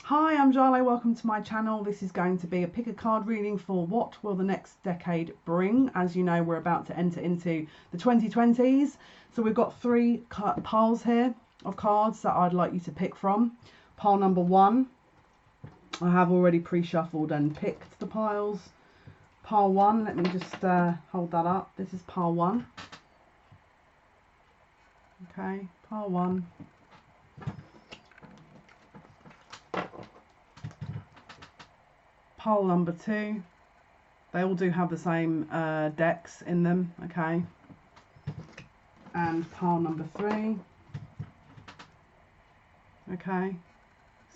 Hi, I'm Jale, welcome to my channel. This is going to be a pick a card reading for what will the next decade bring. As you know, we're about to enter into the 2020s. So we've got three piles here of cards that I'd like you to pick from. Pile number one, I have already pre-shuffled and picked the piles. Pile one, let me just hold that up. This is pile one. Okay, pile one. Pile number two, they all do have the same decks in them, okay. And pile number three, okay.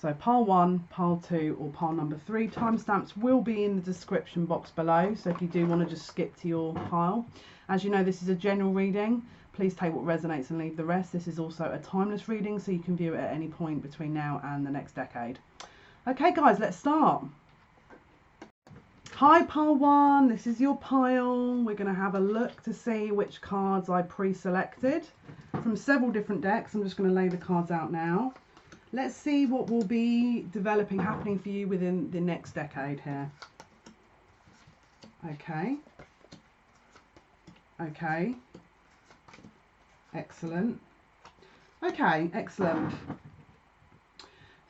So pile one, pile two, or pile number three. Timestamps will be in the description box below, so if you do want to just skip to your pile. As you know, this is a general reading. Please take what resonates and leave the rest. This is also a timeless reading, so you can view it at any point between now and the next decade. Okay guys, let's start. Hi pile one, this is your pile. We're going to have a look to see which cards I pre-selected from several different decks. I'm just going to lay the cards out now. Let's see what will be happening for you within the next decade here. Okay. Okay. Excellent. Okay, excellent.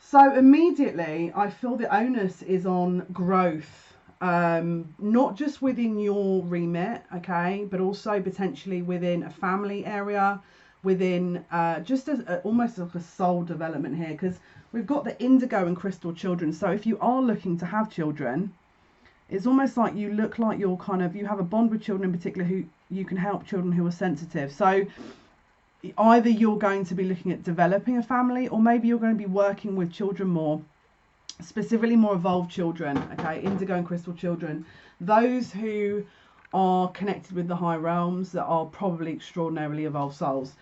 So immediately I feel the onus is on growth. Not just within your remit, okay, but also potentially within a family area, within just as almost like a soul development here, because we've got the indigo and crystal children. So if you are looking to have children, it's almost like you look like you're you have a bond with children in particular who you can help children who are sensitive. So either you're going to be looking at developing a family, or maybe you're going to be working with children more, specifically more evolved children, okay, indigo and crystal children, those who are connected with the high realms, that are probably extraordinarily evolved souls.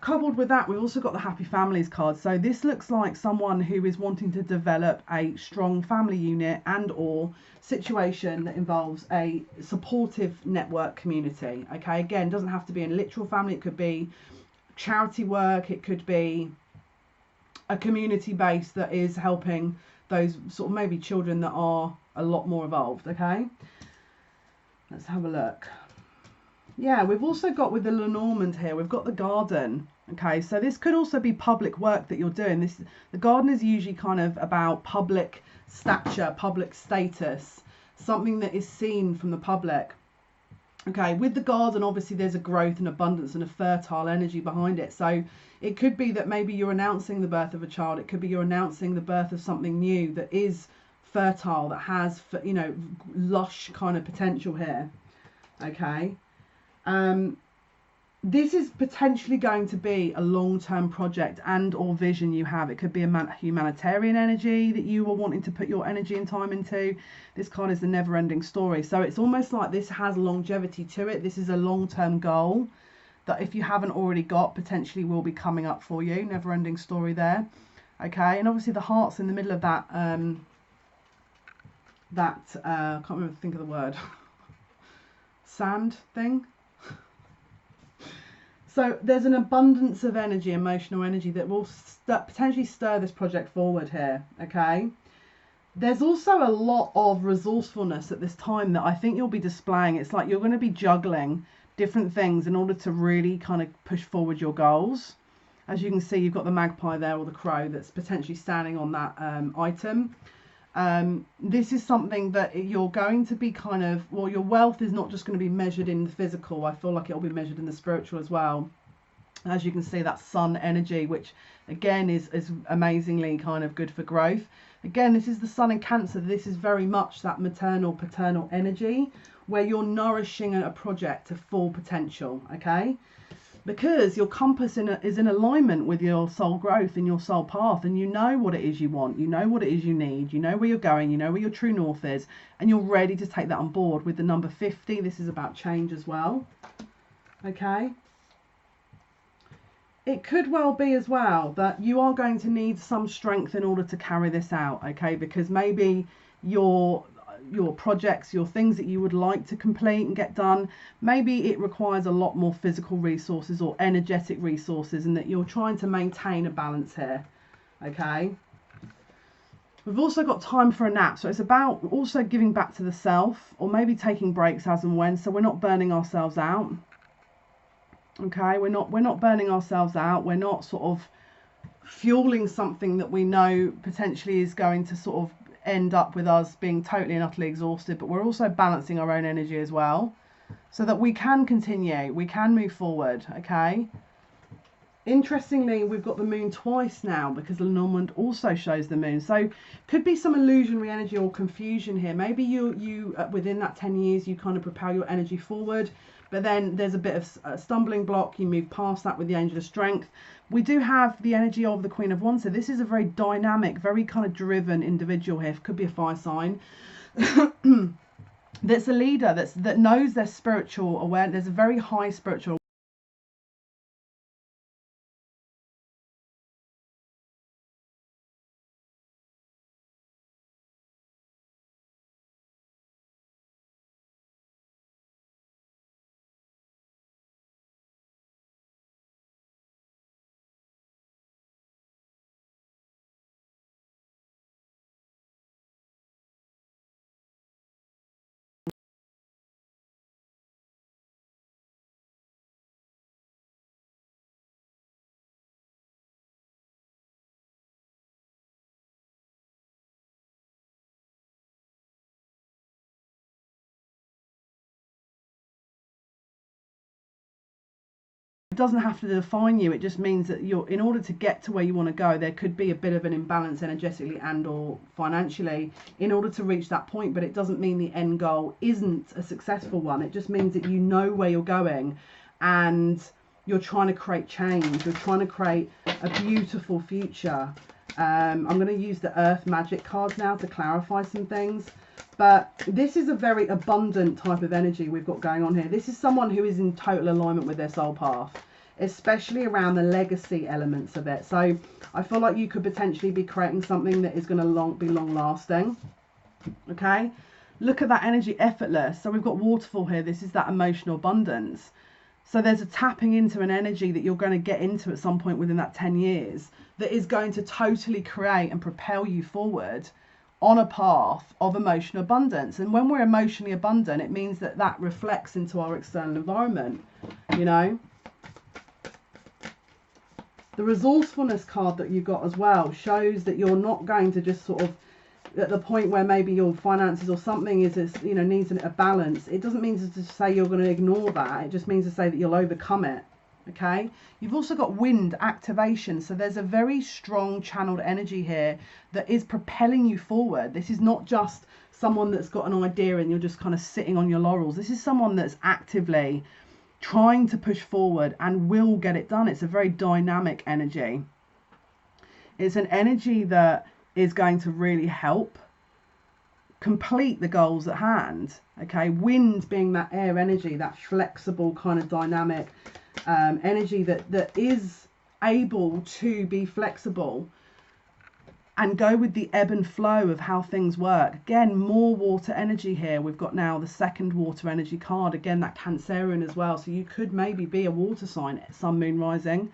Coupled with that, we've also got the happy families card. So this looks like someone who is wanting to develop a strong family unit and or situation that involves a supportive network community, okay. Again, doesn't have to be a literal family, it could be charity work, it could be a community base that is helping those sort of maybe children that are a lot more evolved, okay. Let's have a look. Yeah, we've also got with the Lenormand here, we've got the garden, okay. So this could also be public work that you're doing. The garden is usually kind of about public stature, public status, something that is seen from the public. Okay, with the garden, obviously there's a growth and abundance and a fertile energy behind it. So it could be that maybe you're announcing the birth of a child. It could be you're announcing the birth of something new that is fertile, that has, you know, lush kind of potential here. Okay. This is potentially going to be a long-term project and or vision you have. It could be a humanitarian energy that you are wanting to put your energy and time into. This card is the never-ending story. So it's almost like this has longevity to it. This is a long-term goal that if you haven't already got, potentially will be coming up for you. Never-ending story there. Okay, and obviously the heart's in the middle of that, I can't remember, think of the word, sand thing. So there's an abundance of energy, emotional energy, that will potentially stir this project forward here, okay? There's also a lot of resourcefulness at this time that I think you'll be displaying. It's like you're going to be juggling different things in order to really kind of push forward your goals. As you can see, you've got the magpie there, or the crow, that's potentially standing on that item. This is something that you're going to be well, your wealth is not just going to be measured in the physical. I feel like it'll be measured in the spiritual as well. As you can see, that sun energy, which again is amazingly kind of good for growth. Again, this is the sun in Cancer. This is very much that maternal, paternal energy where you're nourishing a project to full potential, okay? Because your compass is in alignment with your soul growth and your soul path, and you know what it is you want, you know what it is you need, you know where you're going, you know where your true north is, and you're ready to take that on board. With the number 50, this is about change as well, okay. It could well be as well that you are going to need some strength in order to carry this out, okay, because maybe your projects, your things that you would like to complete and get done, maybe it requires a lot more physical resources or energetic resources, and that you're trying to maintain a balance here, okay. We've also got time for a nap. So it's about also giving back to the self, or maybe taking breaks as and when, so we're not burning ourselves out. Okay, we're not burning ourselves out. We're not sort of fueling something that we know potentially is going to sort of end up with us being totally and utterly exhausted, but we're also balancing our own energy as well, so that we can continue, we can move forward. Okay, interestingly, we've got the moon twice now, because Lenormand also shows the moon, so could be some illusionary energy or confusion here. Maybe you within that 10 years you kind of propel your energy forward, but then there's a bit of a stumbling block, you move past that with the Angel of Strength. We do have the energy of the Queen of Wands, so this is a very dynamic, very kind of driven individual here. Could be a fire sign that's a leader, that knows their spiritual awareness. There's a very high spiritual doesn't have to define you. It just means that you're, in order to get to where you want to go, there could be a bit of an imbalance energetically and or financially in order to reach that point, but it doesn't mean the end goal isn't a successful one. It just means that you know where you're going and you're trying to create change. You're trying to create a beautiful future. I'm going to use the Earth Magic cards now to clarify some things. But this is a very abundant type of energy we've got going on here. This is someone who is in total alignment with their soul path, especially around the legacy elements of it. So I feel like you could potentially be creating something that is going to be long lasting. Okay, look at that energy, effortless. So we've got waterfall here. This is that emotional abundance. So there's a tapping into an energy that you're going to get into at some point within that 10 years that is going to totally create and propel you forward on a path of emotional abundance. And when we're emotionally abundant, it means that that reflects into our external environment, you know. The resourcefulness card that you got as well shows that you're not going to just sort of, at the point where maybe your finances or something is, you know, needs a balance. It doesn't mean to say you're going to ignore that. It just means to say that you'll overcome it. Okay, you've also got wind activation, so there's a very strong channeled energy here that is propelling you forward. This is not just someone that's got an idea and you're just kind of sitting on your laurels. This is someone that's actively trying to push forward and will get it done. It's a very dynamic energy. It's an energy that is going to really help complete the goals at hand. Okay, wind being that air energy, that flexible kind of dynamic energy that is able to be flexible and go with the ebb and flow of how things work. Again, more water energy here. We've got now the second water energy card, again that Cancerian as well, so you could maybe be a water sign, sun, moon, rising,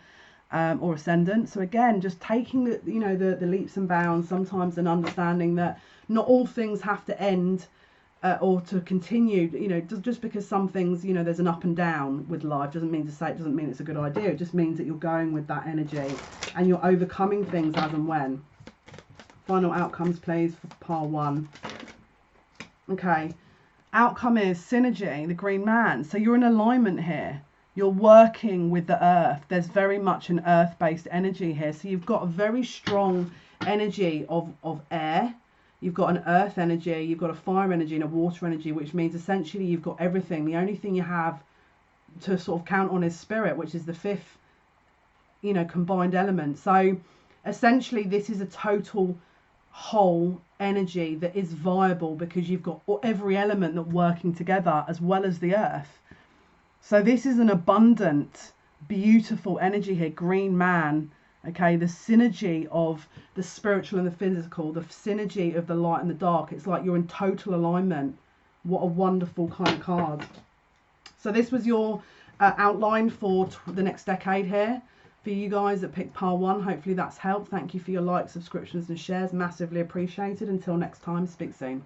or ascendant. So again, just taking the, you know, the leaps and bounds sometimes, and understanding that not all things have to end or to continue. You know, just because some things, you know, there's an up and down with life doesn't mean to say it doesn't mean it's a good idea. It just means that you're going with that energy and you're overcoming things as and when. Final outcomes, please, for pile 1. Okay, outcome is synergy, the green man. So you're in alignment here. You're working with the earth. There's very much an earth-based energy here. So you've got a very strong energy of air. You've got an earth energy, you've got a fire energy and a water energy, which means essentially you've got everything. The only thing you have to sort of count on is spirit, which is the 5th, you know, combined element. So essentially this is a total whole energy that is viable because you've got every element that working together as well as the earth. So this is an abundant, beautiful energy here, green man. Okay, the synergy of the spiritual and the physical, the synergy of the light and the dark. It's like you're in total alignment. What a wonderful kind of card. So this was your outline for the next decade here. For you guys that picked pile 1, hopefully that's helped. Thank you for your likes, subscriptions and shares. Massively appreciated. Until next time, speak soon.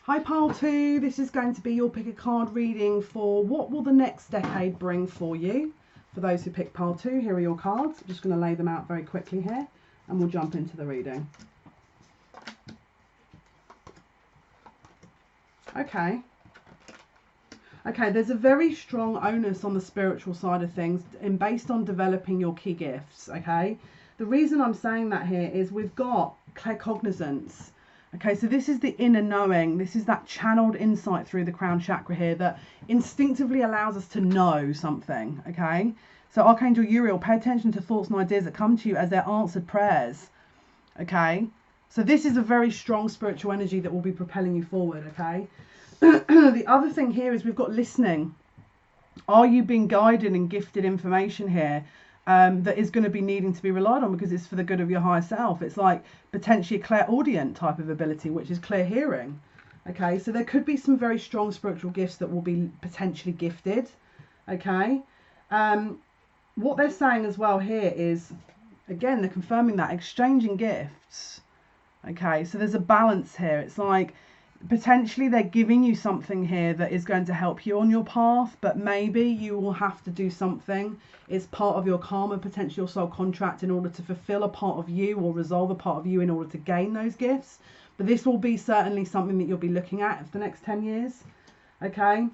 Hi pile 2, this is going to be your pick a card reading for what will the next decade bring for you. For those who picked pile 2, here are your cards. I'm just going to lay them out very quickly here and we'll jump into the reading. Okay, there's a very strong onus on the spiritual side of things and based on developing your key gifts, okay? The reason I'm saying that here is we've got claircognizance. Okay, so this is the inner knowing. This is that channeled insight through the crown chakra here that instinctively allows us to know something, okay? So Archangel Uriel, pay attention to thoughts and ideas that come to you as they're answered prayers, okay? So this is a very strong spiritual energy that will be propelling you forward, okay? The other thing here is we've got listening. Are you being guided and gifted information here that is going to be needing to be relied on because it's for the good of your higher self? It's like potentially a clairaudient type of ability, which is clear hearing. Okay, so there could be some very strong spiritual gifts that will be potentially gifted. Okay, what they're saying as well here is, again, they're confirming that exchanging gifts. Okay, so there's a balance here. It's like potentially they're giving you something here that is going to help you on your path, but maybe you will have to do something. It's part of your karma, potentially your soul contract, in order to fulfill a part of you or resolve a part of you in order to gain those gifts. But this will be certainly something that you'll be looking at for the next 10 years. Okay,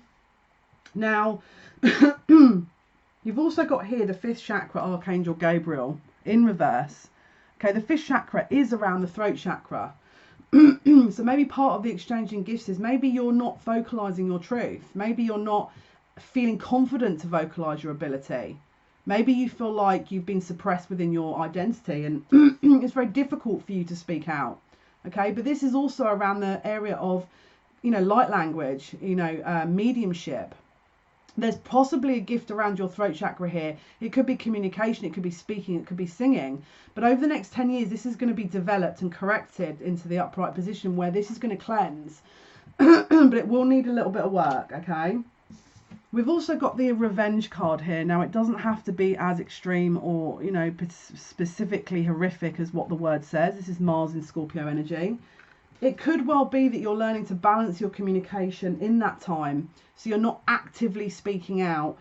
now you've also got here the 5th chakra, Archangel Gabriel, in reverse. Okay, the 5th chakra is around the throat chakra. So maybe part of the exchanging gifts is maybe you're not vocalizing your truth. Maybe you're not feeling confident to vocalize your ability. Maybe you feel like you've been suppressed within your identity and it's very difficult for you to speak out. Okay, but this is also around the area of, you know, light language, you know, mediumship. There's possibly a gift around your throat chakra here. It could be communication, it could be speaking, it could be singing. But over the next 10 years, this is going to be developed and corrected into the upright position where this is going to cleanse. But it will need a little bit of work, okay? We've also got the revenge card here. Now, it doesn't have to be as extreme or, you know, specifically horrific as what the word says. This is Mars in Scorpio energy. It could well be that you're learning to balance your communication in that time, so you're not actively speaking out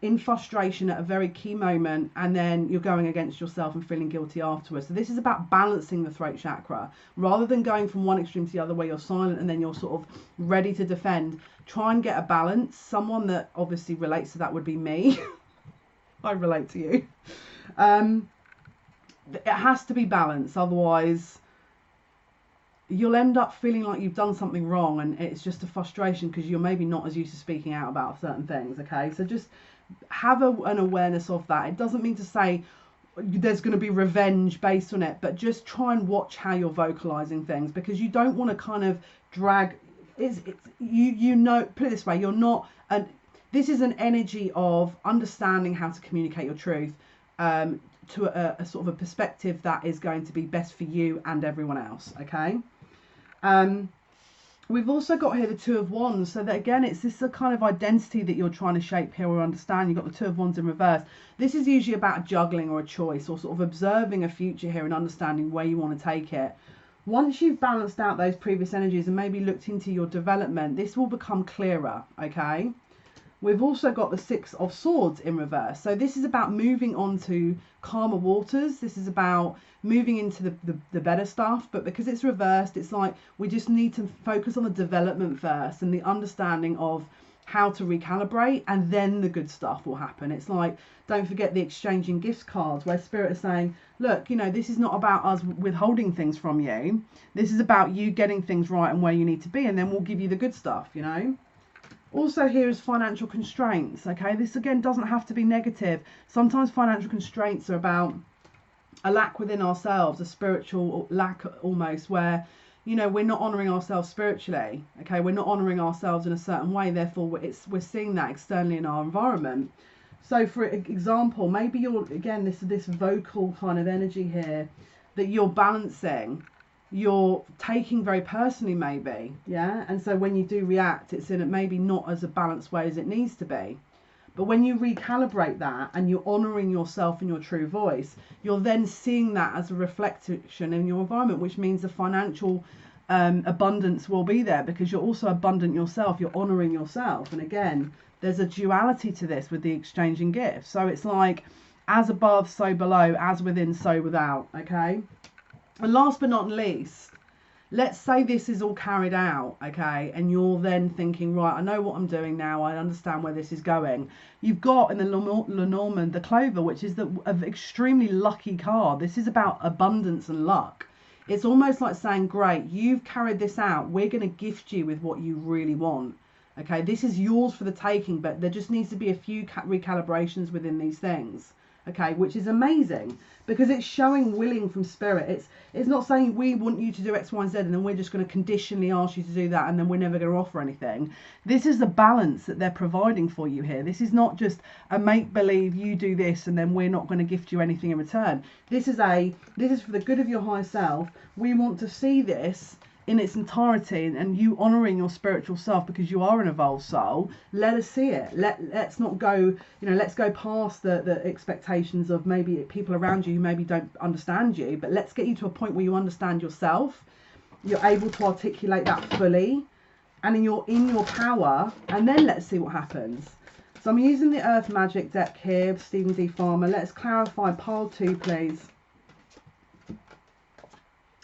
in frustration at a very key moment, and then you're going against yourself and feeling guilty afterwards. So this is about balancing the throat chakra. Rather than going from one extreme to the other where you're silent and then you're sort of ready to defend, try and get a balance. Someone that obviously relates to that would be me. I relate to you. It has to be balanced, otherwise you'll end up feeling like you've done something wrong and it's just a frustration because you're maybe not as used to speaking out about certain things. Okay, so just have an awareness of that. It doesn't mean to say there's going to be revenge based on it, but just try and watch how you're vocalizing things, because you don't want to kind of drag you know, put it this way, you're not this is an energy of understanding how to communicate your truth to a sort of a perspective that is going to be best for you and everyone else. Okay, we've also got here the 2 of Wands, so that again it's this kind of identity that you're trying to shape here or understand. You've got the 2 of Wands in reverse. This is usually about juggling or a choice or sort of observing a future here and understanding where you want to take it. Once you've balanced out those previous energies and maybe looked into your development, this will become clearer. Okay, we've also got the 6 of Swords in reverse. So this is about moving on to calmer waters. This is about moving into the better stuff. But because it's reversed, it's like we just need to focus on the development first and the understanding of how to recalibrate, and then the good stuff will happen. It's like, don't forget the exchanging gifts cards where Spirit is saying, look, you know, this is not about us withholding things from you. This is about you getting things right and where you need to be, and then we'll give you the good stuff, you know. Also here is financial constraints. Okay, this again doesn't have to be negative. Sometimes financial constraints are about a lack within ourselves, a spiritual lack almost, where, you know, we're not honouring ourselves spiritually. Okay, we're not honouring ourselves in a certain way, therefore we're seeing that externally in our environment. So for example, maybe you're, again, this vocal kind of energy here that you're balancing, you're taking very personally maybe, yeah, and so when you do react, it's in it maybe not as a balanced way as it needs to be. But when you recalibrate that and you're honoring yourself and your true voice, you're then seeing that as a reflection in your environment, which means the financial abundance will be there because you're also abundant yourself. You're honoring yourself. And again, there's a duality to this with the exchanging gifts. So it's like as above, so below, as within, so without. Okay. And last but not least, let's say this is all carried out, okay, and you're then thinking, right, I know what I'm doing now, I understand where this is going. You've got in the Lenormand the Clover, which is an extremely lucky card. This is about abundance and luck. It's almost like saying, great, you've carried this out, we're going to gift you with what you really want. Okay, this is yours for the taking, but there just needs to be a few recalibrations within these things. Okay, which is amazing because it's showing willing from spirit. It's not saying we want you to do X, Y, and Z and then we're just going to conditionally ask you to do that and then we're never going to offer anything. This is the balance that they're providing for you here. This is not just a make-believe you do this and then we're not going to gift you anything in return. This is for the good of your higher self. We want to see this in its entirety and you honoring your spiritual self because you are an evolved soul. Let us see it. Let's not go, let's go past the expectations of maybe people around you who maybe don't understand you, but let's get you to a point where you understand yourself, you're able to articulate that fully and you're in your power, and then let's see what happens. So I'm using the Earth Magic deck here, Stephen D. Farmer. Let's clarify pile 2, please.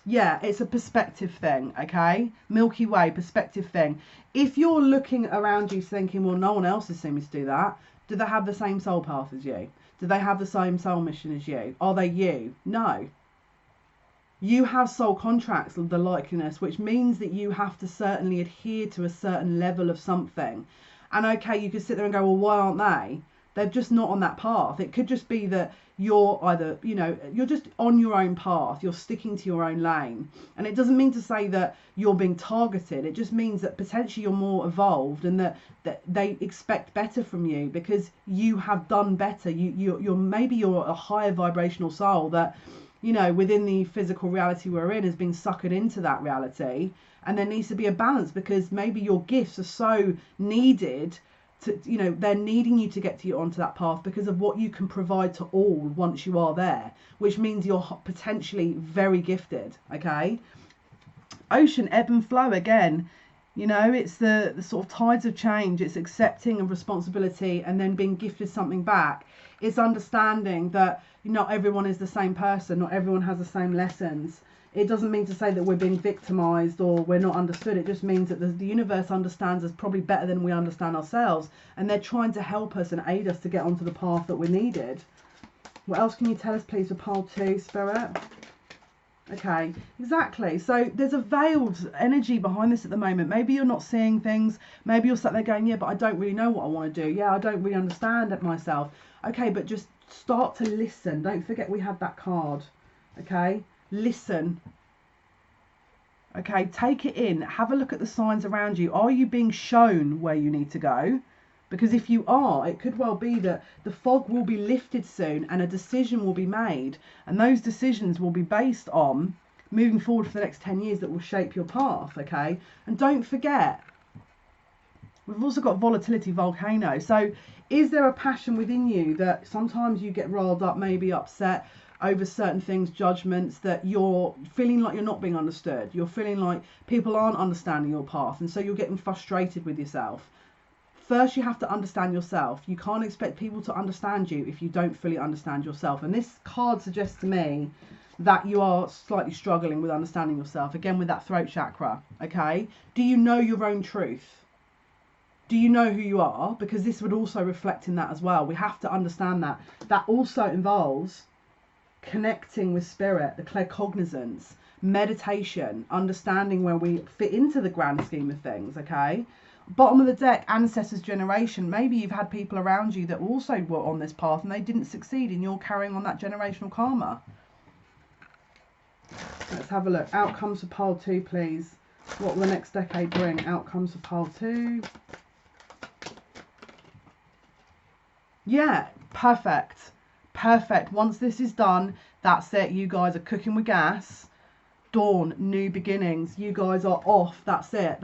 Yeah, it's a perspective thing, okay? Milky Way, perspective thing. If you're looking around you thinking, well, no one else has seen me do that, do they have the same soul path as you? Do they have the same soul mission as you? Are they you? No. You have soul contracts of the likeness, which means that you have to certainly adhere to a certain level of something. And okay, you could sit there and go, well, why aren't they? They're just not on that path. It could just be that you're either, you're just on your own path. You're sticking to your own lane. And it doesn't mean to say that you're being targeted. It just means that potentially you're more evolved and that they expect better from you because you have done better. Maybe you're a higher vibrational soul that, within the physical reality we're in has been suckered into that reality. And there needs to be a balance because maybe your gifts are so needed they're needing you to get onto that path because of what you can provide to all once you are there, which means you're potentially very gifted. Okay, ocean, ebb and flow again. It's the sort of tides of change. It's accepting of responsibility and then being gifted something back. It's understanding that not everyone is the same person, not everyone has the same lessons. It doesn't mean to say that we're being victimized or we're not understood. It just means that the universe understands us probably better than we understand ourselves. And they're trying to help us and aid us to get onto the path that we're needed. What else can you tell us, please, for pile 2, Spirit? Okay, exactly. So there's a veiled energy behind this at the moment. Maybe you're not seeing things. Maybe you're sat there going, yeah, but I don't really know what I want to do. Yeah, I don't really understand it myself. Okay, but just start to listen. Don't forget we had that card. Okay? Listen. Okay, take it in. Have a look at the signs around you. Are you being shown where you need to go? Because if you are, it could well be that the fog will be lifted soon and a decision will be made. And those decisions will be based on moving forward for the next 10 years that will shape your path, okay? And don't forget, we've also got volatility, volcano. So is there a passion within you that sometimes you get riled up, maybe upset over certain things, judgments, that you're feeling like you're not being understood. You're feeling like people aren't understanding your path. And so you're getting frustrated with yourself. First, you have to understand yourself. You can't expect people to understand you if you don't fully understand yourself. And this card suggests to me that you are slightly struggling with understanding yourself. Again, with that throat chakra, okay? Do you know your own truth? Do you know who you are? Because this would also reflect in that as well. We have to understand that. That also involves connecting with spirit, the claircognizance, meditation, understanding where we fit into the grand scheme of things, okay? Bottom of the deck, ancestors generation. Maybe you've had people around you that also were on this path and they didn't succeed and you're carrying on that generational karma. Let's have a look. Outcomes for pile 2, please. What will the next decade bring? Outcomes for pile 2. Yeah, perfect. Perfect. Once this is done, that's it. You guys are cooking with gas. Dawn, new beginnings. You guys are off. That's it.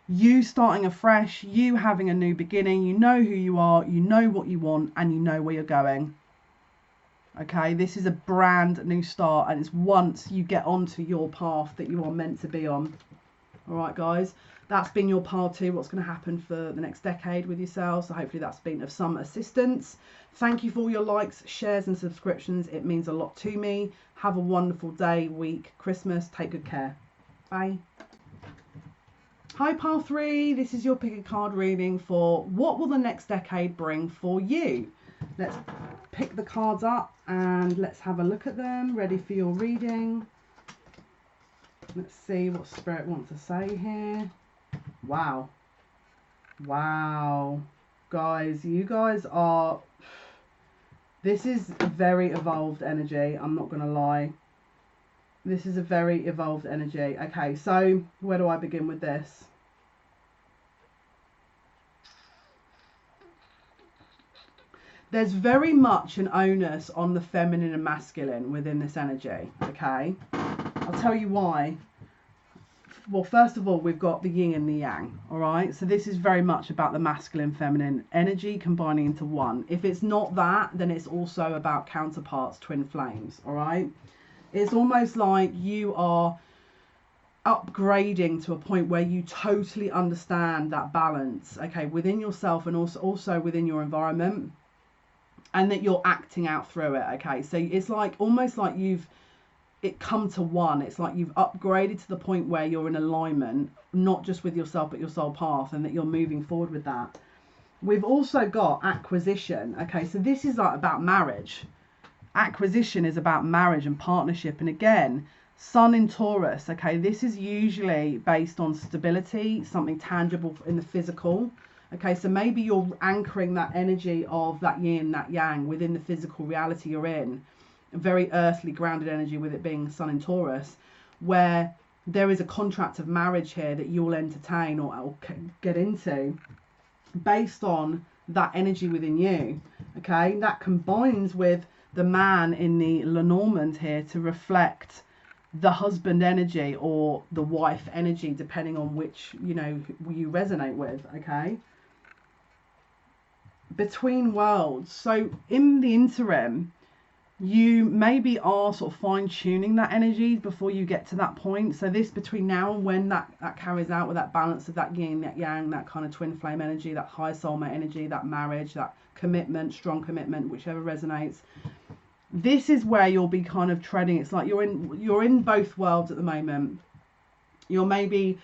you starting afresh, you having a new beginning. You know who you are, you know what you want, and you know where you're going. Okay, this is a brand new start, and it's once you get onto your path that you are meant to be on. All right, guys, that's been your part 2, what's going to happen for the next decade with yourselves. So hopefully that's been of some assistance. Thank you for all your likes, shares and subscriptions. It means a lot to me. Have a wonderful day, week, Christmas. Take good care. Bye. Hi, pile 3. This is your pick a card reading for what will the next decade bring for you. Let's pick the cards up and let's have a look at them. Ready for your reading. Let's see what Spirit wants to say here. Wow. Wow. Guys, you guys are... This is very evolved energy. I'm not going to lie. This is a very evolved energy. Okay, so where do I begin with this? There's very much an onus on the feminine and masculine within this energy, okay? I'll tell you why. Well, first of all, we've got the yin and the yang, all right? So this is very much about the masculine, feminine energy combining into one. If it's not that, then it's also about counterparts, twin flames, all right? It's almost like you are upgrading to a point where you totally understand that balance, okay, within yourself and also within your environment, and that you're acting out through it, okay? So it's like almost like it come to one. It's like you've upgraded to the point where you're in alignment, not just with yourself but your soul path, and that you're moving forward with that. We've also got acquisition, okay? So this is like about marriage. Acquisition is about marriage and partnership, and again, Sun in Taurus, okay? This is usually based on stability, something tangible in the physical. Okay, so maybe you're anchoring that energy of that yin, that yang within the physical reality you're in. A very earthly, grounded energy with it being Sun in Taurus, where there is a contract of marriage here that you'll entertain or get into based on that energy within you. Okay, that combines with the man in the Lenormand here to reflect the husband energy or the wife energy, depending on which, you know, you resonate with, okay? Between worlds. So in the interim, you maybe are sort of fine-tuning that energy before you get to that point. So this between now and when that carries out with that balance of that yin, that yang, that kind of twin flame energy, that high soulmate energy, that marriage, that commitment, strong commitment, whichever resonates. This is where you'll be kind of treading. It's like you're in both worlds at the moment. You're maybe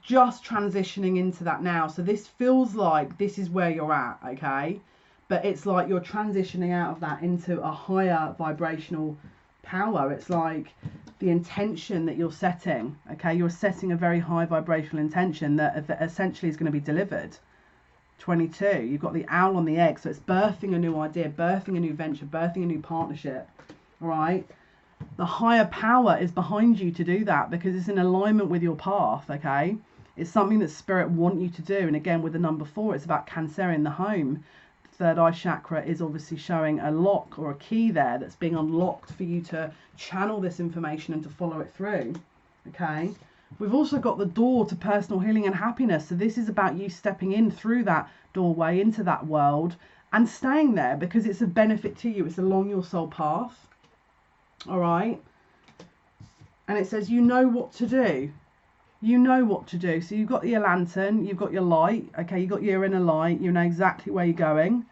just transitioning into that now. So this feels like this is where you're at, okay? But it's like you're transitioning out of that into a higher vibrational power. It's like the intention that you're setting, okay? You're setting a very high vibrational intention that essentially is going to be delivered. 22, you've got the owl on the egg, so it's birthing a new idea, birthing a new venture, birthing a new partnership, all right? The higher power is behind you to do that because it's in alignment with your path, okay? It's something that Spirit want you to do. And again, with the number 4, it's about Cancerian, the home. The third eye chakra is obviously showing a lock or a key there that's being unlocked for you to channel this information and to follow it through, okay? We've also got the door to personal healing and happiness. So this is about you stepping in through that doorway into that world and staying there because it's a benefit to you. It's along your soul path. All right. And it says, you know what to do. You know what to do. So you've got your lantern, you've got your light. Okay. You've got your inner light. You know exactly where you're going.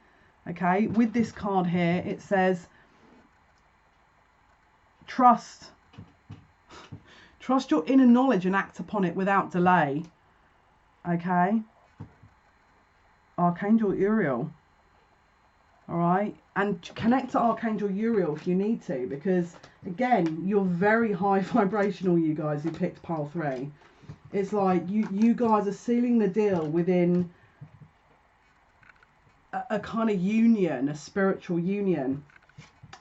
Okay. With this card here, it says, trust. Trust your inner knowledge and act upon it without delay. Okay. Archangel Uriel. All right. And connect to Archangel Uriel if you need to, because again, you're very high vibrational, you guys who picked pile 3. It's like you guys are sealing the deal within a kind of union, a spiritual union.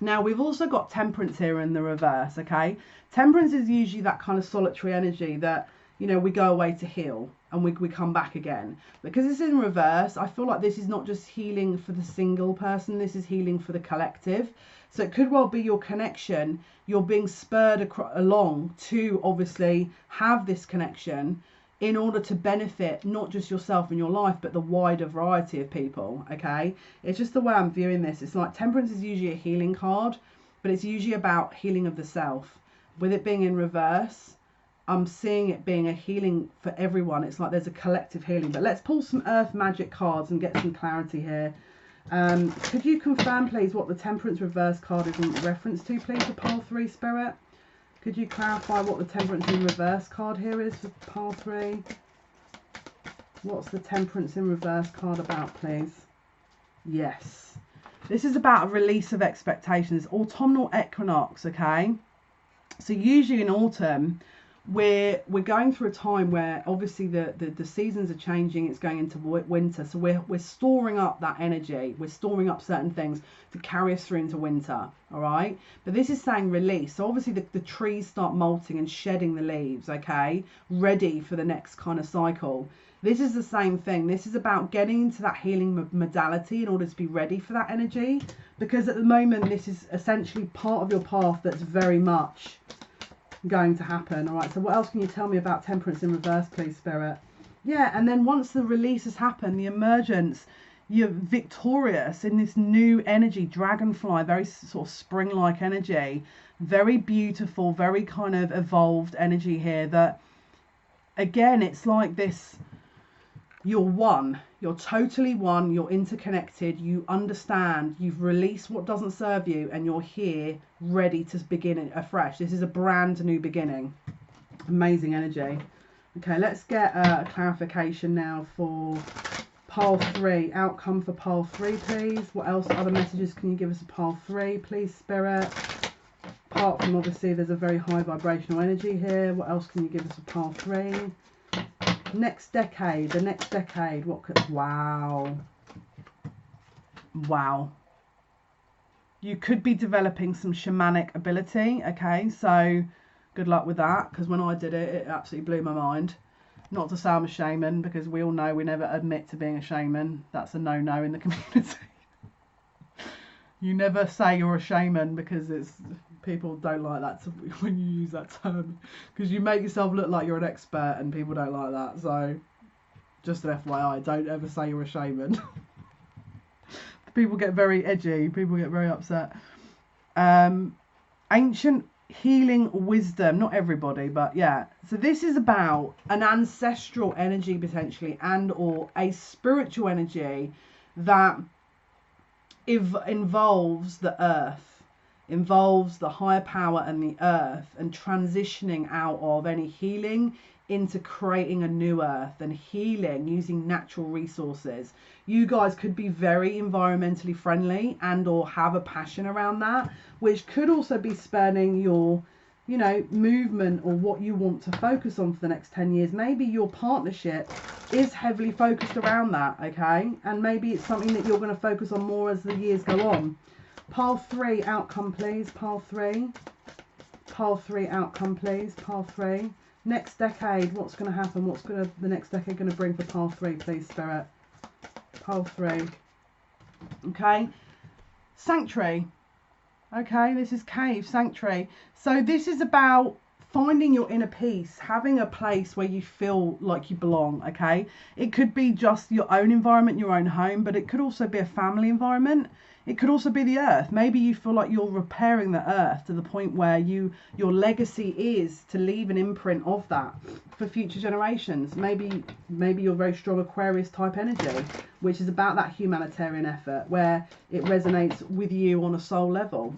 Now, we've also got Temperance here in the reverse, okay? Temperance is usually that kind of solitary energy that, you know, we go away to heal and we come back again. Because it's in reverse, I feel like this is not just healing for the single person, this is healing for the collective. So it could well be your connection, you're being spurred along to obviously have this connection in order to benefit not just yourself and your life, but the wider variety of people, okay? It's just the way I'm viewing this. It's like Temperance is usually a healing card, but it's usually about healing of the self. With it being in reverse, I'm seeing it being a healing for everyone. It's like there's a collective healing. But let's pull some earth magic cards and get some clarity here. Could you confirm, please, what the Temperance reverse card is in reference to, please, for pile 3, Spirit? Could you clarify what the Temperance in reverse card here is for pile 3? What's the Temperance in reverse card about, please? Yes. This is about a release of expectations. Autumnal equinox, okay? So usually in autumn, we're going through a time where obviously the seasons are changing. It's going into winter, so we're storing up that energy. We're storing up certain things to carry us through into winter. All right, but this is saying release. So obviously the trees start molting and shedding the leaves, okay, ready for the next kind of cycle. This is the same thing. This is about getting into that healing modality in order to be ready for that energy, because at the moment this is essentially part of your path that's very much going to happen. All right, so what else can you tell me about Temperance in reverse, please, Spirit? Yeah, and then once the release has happened, the emergence, you're victorious in this new energy, dragonfly, very sort of spring-like energy, very beautiful, very kind of evolved energy here. That again, it's like this, you're one, you're totally one, you're interconnected, you understand, you've released what doesn't serve you, and you're here ready to begin afresh. This is a brand new beginning. Amazing energy. Okay, let's get a clarification now for pile 3. Outcome for pile 3, please. What else, other messages can you give us a pile 3, please, Spirit? Apart from obviously there's a very high vibrational energy here, what else can you give us a pile 3? Next decade, the next decade, what could, wow. You could be developing some shamanic ability, okay, so good luck with that, because when I did it, it absolutely blew my mind. Not to say I'm a shaman, because we all know we never admit to being a shaman. That's a no-no in the community. You never say you're a shaman, because it's people don't like that when you use that term, because you make yourself look like you're an expert and people don't like that. So just an FYI, don't ever say you're a shaman. People get very edgy, people get very upset. Ancient healing wisdom, not everybody, but yeah, so this is about an ancestral energy potentially, and or a spiritual energy that involves the earth, involves the higher power and the earth, and transitioning out of any healing into creating a new earth and healing using natural resources. You guys could be very environmentally friendly and or have a passion around that, which could also be spurning your, you know, movement or what you want to focus on for the next 10 years. Maybe your partnership is heavily focused around that, okay? And maybe it's something that you're going to focus on more as the years go on. Pile 3, outcome, please. Pile 3. Pile 3, outcome, please. Pile 3. Next decade, what's going to happen? What's the next decade going to bring for pile 3, please, Spirit? Pile 3. Okay. Sanctuary. Okay, this is cave, sanctuary. So this is about finding your inner peace, having a place where you feel like you belong, okay? It could be just your own environment, your own home, but it could also be a family environment. It could also be the earth. Maybe you feel like you're repairing the earth to the point where your legacy is to leave an imprint of that for future generations. Maybe you're very strong Aquarius type energy, which is about that humanitarian effort where it resonates with you on a soul level.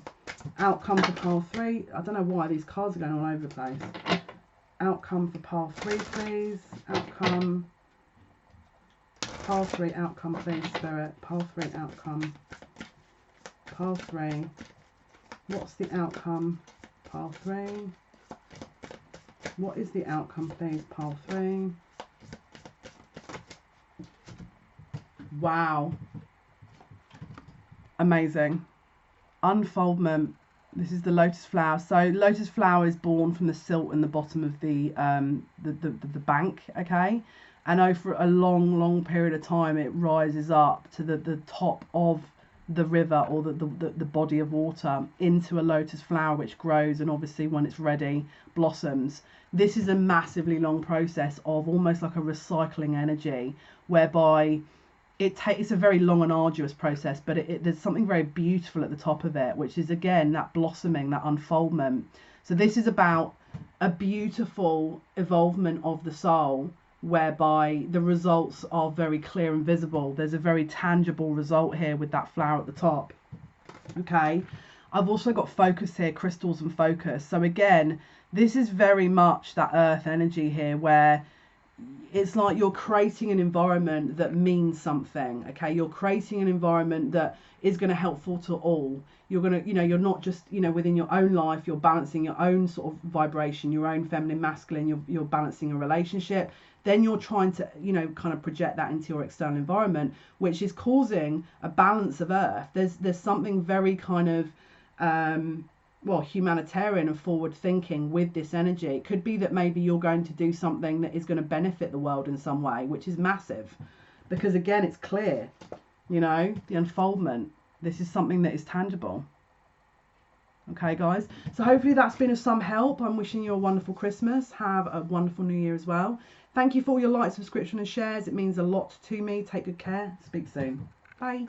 Outcome for pile 3. I don't know why these cards are going all over the place. Outcome for pile 3, please. Outcome. Pile 3, outcome, please, Spirit. Pile 3, outcome. Pile 3. What's the outcome? Pile 3. What is the outcome, please? Pile 3. Wow. Amazing. Unfoldment. This is the lotus flower. So lotus flower is born from the silt in the bottom of the bank, okay? And over a long period of time, it rises up to the top of the river or the body of water into a lotus flower, which grows and obviously when it's ready blossoms. This is a massively long process of almost like a recycling energy, whereby it's a very long and arduous process, but there's something very beautiful at the top of it, which is again that blossoming, that unfoldment. So this is about a beautiful evolvement of the soul, whereby the results are very clear and visible. There's a very tangible result here with that flower at the top. Okay, I've also got focus here, crystals and focus. So again, this is very much that earth energy here, where it's like you're creating an environment that means something. Okay, you're creating an environment that is going to helpful to all. You're going to, you're not just, within your own life, you're balancing your own sort of vibration, your own feminine, masculine, you're balancing a relationship. Then you're trying to, kind of project that into your external environment, which is causing a balance of earth. There's something very kind of, humanitarian and forward thinking with this energy. It could be that maybe you're going to do something that is going to benefit the world in some way, which is massive, because again, it's clear, the unfoldment. This is something that is tangible. Okay, guys. So hopefully that's been of some help. I'm wishing you a wonderful Christmas. Have a wonderful New Year as well. Thank you for all your likes, subscription and shares. It means a lot to me. Take good care. Speak soon. Bye.